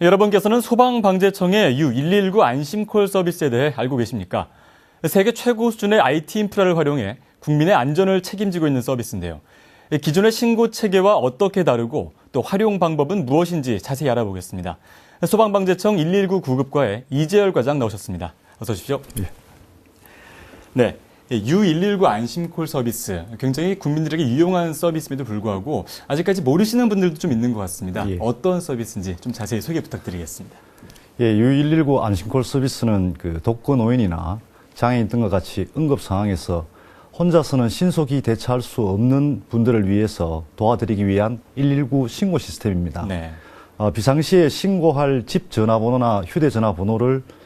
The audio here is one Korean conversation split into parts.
여러분께서는 소방방재청의 U119 안심콜 서비스에 대해 알고 계십니까? 세계 최고 수준의 IT 인프라를 활용해 국민의 안전을 책임지고 있는 서비스인데요. 기존의 신고 체계와 어떻게 다르고 또 활용 방법은 무엇인지 자세히 알아보겠습니다. 소방방재청 119 구급과의 이재열 과장 나오셨습니다. 어서 오십시오. 예. 네. U119 안심콜 서비스, 굉장히 국민들에게 유용한 서비스임에도 불구하고 아직까지 모르시는 분들도 좀 있는 것 같습니다. 예. 어떤 서비스인지 좀 자세히 소개 부탁드리겠습니다. 예, U119 안심콜 서비스는 독거노인이나 장애인 등과 같이 응급 상황에서 혼자서는 신속히 대처할 수 없는 분들을 위해서 도와드리기 위한 119 신고 시스템입니다. 네. 비상시에 신고할 집 전화번호나 휴대전화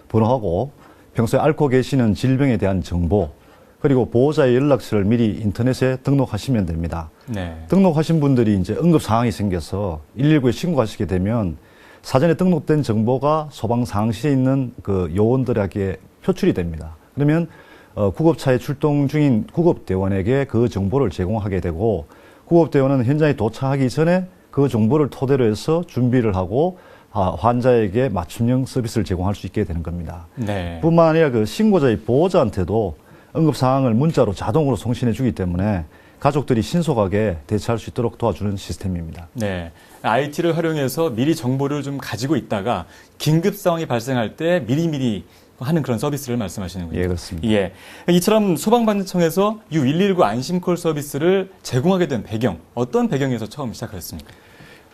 번호하고 평소에 앓고 계시는 질병에 대한 정보, 그리고 보호자의 연락처를 미리 인터넷에 등록하시면 됩니다. 네. 등록하신 분들이 이제 응급 상황이 생겨서 119에 신고하시게 되면 사전에 등록된 정보가 소방 상황실에 있는 그 요원들에게 표출이 됩니다. 그러면 구급차에 출동 중인 구급대원에게 그 정보를 제공하게 되고, 구급대원은 현장에 도착하기 전에 그 정보를 토대로 해서 준비를 하고 환자에게 맞춤형 서비스를 제공할 수 있게 되는 겁니다. 네. 뿐만 아니라 그 신고자의 보호자한테도 응급 상황을 문자로 자동으로 송신해 주기 때문에 가족들이 신속하게 대처할 수 있도록 도와주는 시스템입니다. 네. IT를 활용해서 미리 정보를 좀 가지고 있다가 긴급 상황이 발생할 때 미리미리 하는 그런 서비스를 말씀하시는군요. 예, 그렇습니다. 예. 이처럼 소방방재청에서 U119 안심콜 서비스를 제공하게 된 배경, 어떤 배경에서 처음 시작하셨습니까?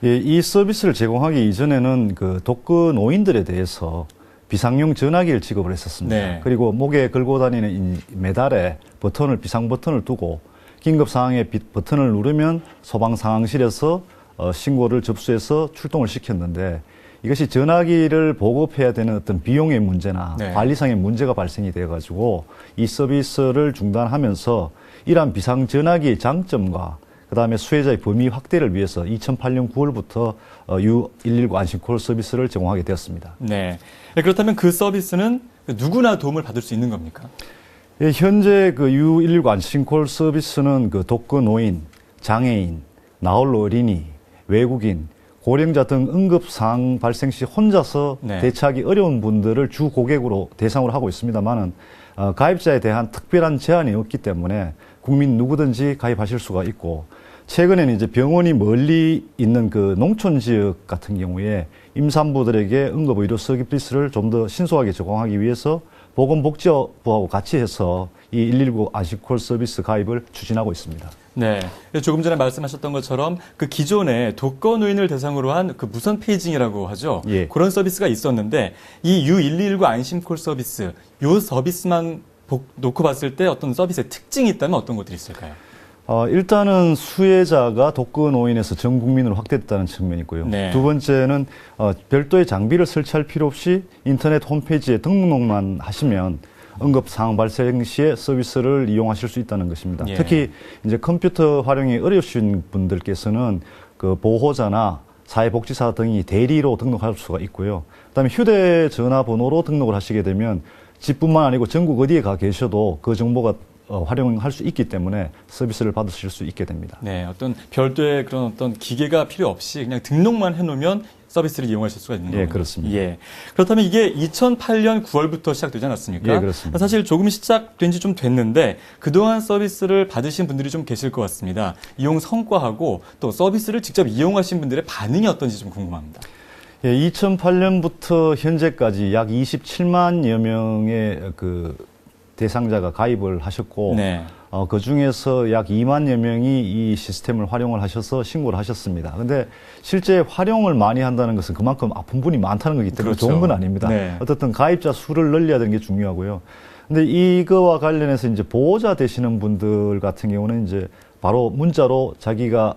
예, 이 서비스를 제공하기 이전에는 그 독거노인들에 대해서 비상용 전화기를 지급을 했었습니다. 네. 그리고 목에 걸고 다니는 이 메달에 비상 버튼을 두고 긴급 상황에 버튼을 누르면 소방 상황실에서 신고를 접수해서 출동을 시켰는데, 이것이 전화기를 보급해야 되는 어떤 비용의 문제나 네. 관리상의 문제가 발생이 되어가지고 이 서비스를 중단하면서 이러한 비상 전화기의 장점과 그다음에 수혜자의 범위 확대를 위해서 2008년 9월부터 U119 안심콜 서비스를 제공하게 되었습니다. 네. 그렇다면 그 서비스는 누구나 도움을 받을 수 있는 겁니까? 예, 현재 그 U119 안심콜 서비스는 그 독거노인, 장애인, 나홀로 어린이, 외국인, 고령자 등 응급 상황 발생 시 혼자서 네. 대처하기 어려운 분들을 주 고객으로 대상으로 하고 있습니다만은 가입자에 대한 특별한 제한이 없기 때문에 국민 누구든지 가입하실 수가 있고, 최근에는 이제 병원이 멀리 있는 그 농촌 지역 같은 경우에 임산부들에게 응급의료 서비스를 좀 더 신속하게 제공하기 위해서 보건복지부하고 같이 해서 이 119 안심콜 서비스 가입을 추진하고 있습니다. 네. 조금 전에 말씀하셨던 것처럼 그 기존에 독거노인을 대상으로 한 그 무선 페이징이라고 하죠. 예. 그런 서비스가 있었는데 이 U119 안심콜 서비스, 요 서비스만 놓고 봤을 때 어떤 서비스의 특징이 있다면 어떤 것들이 있을까요? 일단은 수혜자가 독거노인에서 전 국민으로 확대됐다는 측면이 있고요. 네. 두 번째는 별도의 장비를 설치할 필요 없이 인터넷 홈페이지에 등록만 하시면 응급 상황 발생 시에 서비스를 이용하실 수 있다는 것입니다. 예. 특히 이제 컴퓨터 활용이 어려우신 분들께서는 그 보호자나 사회복지사 등이 대리로 등록할 수가 있고요. 그다음에 휴대전화 번호로 등록을 하시게 되면 집뿐만 아니고 전국 어디에 가 계셔도 그 정보가 활용할 수 있기 때문에 서비스를 받으실 수 있게 됩니다. 네, 어떤 별도의 그런 어떤 기계가 필요 없이 그냥 등록만 해놓으면 서비스를 이용하실 수가 있는 거예요. 예, 그렇습니다. 예. 그렇다면 이게 2008년 9월부터 시작되지 않았습니까? 예, 그렇습니다. 사실 조금 시작된 지 좀 됐는데 그동안 서비스를 받으신 분들이 좀 계실 것 같습니다. 이용 성과하고 또 서비스를 직접 이용하신 분들의 반응이 어떤지 좀 궁금합니다. 예, 2008년부터 현재까지 약 27만여 명의 그 대상자가 가입을 하셨고, 네. 그 중에서 약 2만여 명이 이 시스템을 활용을 하셔서 신고를 하셨습니다. 근데 실제 활용을 많이 한다는 것은 그만큼 아픈 분이 많다는 거기 때문에 그렇죠. 좋은 건 아닙니다. 네. 어떻든 가입자 수를 늘려야 되는 게 중요하고요. 근데 이거와 관련해서 이제 보호자 되시는 분들 같은 경우는 이제 바로 문자로 자기가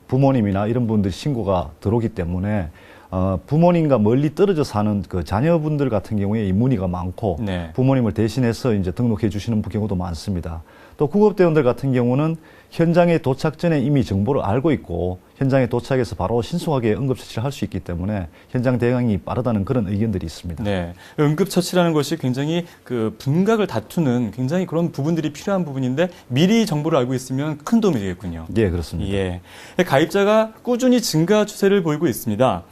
부모님이나 이런 분들이 신고가 들어오기 때문에 부모님과 멀리 떨어져 사는 그 자녀분들 같은 경우에 이 문의가 많고, 네. 부모님을 대신해서 이제 등록해 주시는 경우도 많습니다. 또 구급대원들 같은 경우는 현장에 도착 전에 이미 정보를 알고 있고 현장에 도착해서 바로 신속하게 응급처치를 할 수 있기 때문에 현장 대응이 빠르다는 그런 의견들이 있습니다. 네, 응급처치라는 것이 굉장히 그 분각을 다투는 굉장히 그런 부분들이 필요한 부분인데 미리 정보를 알고 있으면 큰 도움이 되겠군요. 예, 그렇습니다. 예, 가입자가 꾸준히 증가 추세를 보이고 있습니다.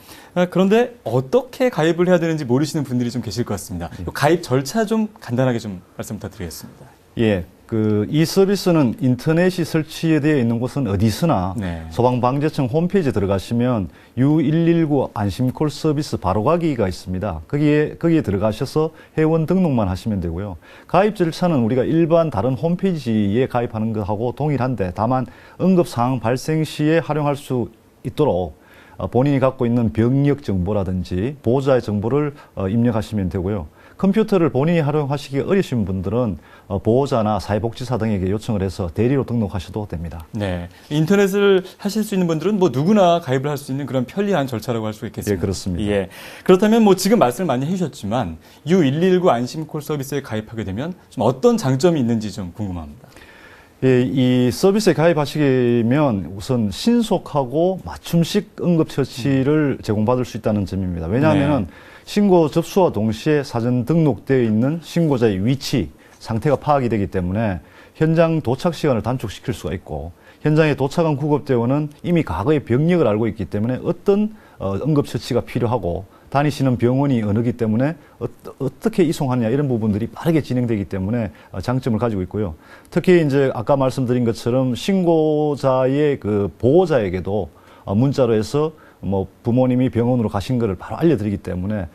그런데 어떻게 가입을 해야 되는지 모르시는 분들이 좀 계실 것 같습니다. 가입 절차 좀 간단하게 좀 말씀 부탁드리겠습니다. 예, 이 서비스는 인터넷이 설치되어 있는 곳은 어디서나 네. 소방방재청 홈페이지에 들어가시면 U119 안심콜 서비스 바로가기가 있습니다. 거기에 들어가셔서 회원 등록만 하시면 되고요. 가입 절차는 우리가 일반 다른 홈페이지에 가입하는 것하고 동일한데 다만 응급 상황 발생 시에 활용할 수 있도록 본인이 갖고 있는 병력 정보라든지 보호자의 정보를 입력하시면 되고요. 컴퓨터를 본인이 활용하시기 어려우신 분들은 보호자나 사회복지사 등에게 요청을 해서 대리로 등록하셔도 됩니다. 네, 인터넷을 하실 수 있는 분들은 뭐 누구나 가입을 할 수 있는 그런 편리한 절차라고 할 수 있겠습니다. 예, 그렇습니다. 예, 그렇다면 뭐 지금 말씀을 많이 해주셨지만 U119 안심콜 서비스에 가입하게 되면 좀 어떤 장점이 있는지 좀 궁금합니다. 예, 이 서비스에 가입하시면 우선 신속하고 맞춤식 응급처치를 제공받을 수 있다는 점입니다. 왜냐하면 신고 접수와 동시에 사전 등록되어 있는 신고자의 위치, 상태가 파악이 되기 때문에 현장 도착 시간을 단축시킬 수가 있고 현장에 도착한 구급대원은 이미 과거의 병력을 알고 있기 때문에 어떤 응급처치가 필요하고 다니시는 병원이 어느기 때문에 어떻게 이송하느냐 이런 부분들이 빠르게 진행되기 때문에 장점을 가지고 있고요. 특히 이제 아까 말씀드린 것처럼 신고자의 그 보호자에게도 문자로 해서 뭐 부모님이 병원으로 가신 것을 바로 알려드리기 때문에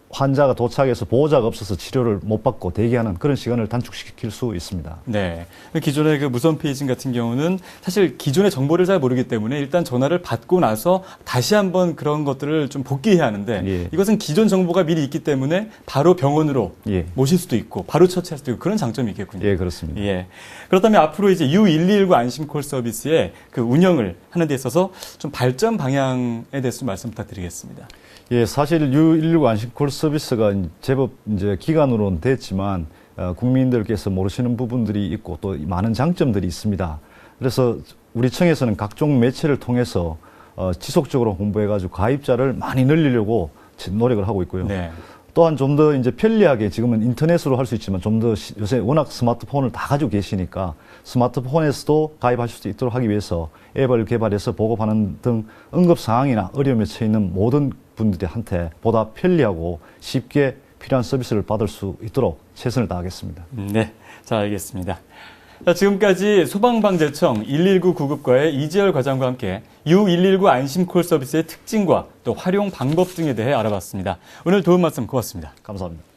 환자가 도착해서 보호자가 없어서 치료를 못 받고 대기하는 그런 시간을 단축시킬 수 있습니다. 네. 기존의 그 무선 페이징 같은 경우는 사실 기존의 정보를 잘 모르기 때문에 일단 전화를 받고 나서 다시 한번 그런 것들을 좀 복귀해야 하는데 예. 이것은 기존 정보가 미리 있기 때문에 바로 병원으로 예. 모실 수도 있고 바로 처치할 수도 있고 그런 장점이 있겠군요. 예, 그렇습니다. 예. 그렇다면 앞으로 이제 U119 안심콜 서비스의 그 운영을 하는 데 있어서 좀 발전 방향에 대해서 좀 말씀 부탁드리겠습니다. 예, 사실 U119 안심콜 서비스가 제법 이제 기간으로는 됐지만 국민들께서 모르시는 부분들이 있고 또 많은 장점들이 있습니다. 그래서 우리 청에서는 각종 매체를 통해서 지속적으로 홍보해가지고 가입자를 많이 늘리려고 노력을 하고 있고요. 네. 또한 좀 더 이제 편리하게 지금은 인터넷으로 할 수 있지만 좀 더 요새 워낙 스마트폰을 다 가지고 계시니까 스마트폰에서도 가입하실 수 있도록 하기 위해서 앱을 개발해서 보급하는 등 응급 상황이나 어려움에 처해 있는 모든 분들한테 보다 편리하고 쉽게 필요한 서비스를 받을 수 있도록 최선을 다하겠습니다. 네, 잘 알겠습니다. 자, 지금까지 소방방재청 119 구급과의 이재열 과장과 함께 U119 안심콜 서비스의 특징과 또 활용 방법 등에 대해 알아봤습니다. 오늘 도움 말씀 고맙습니다. 감사합니다.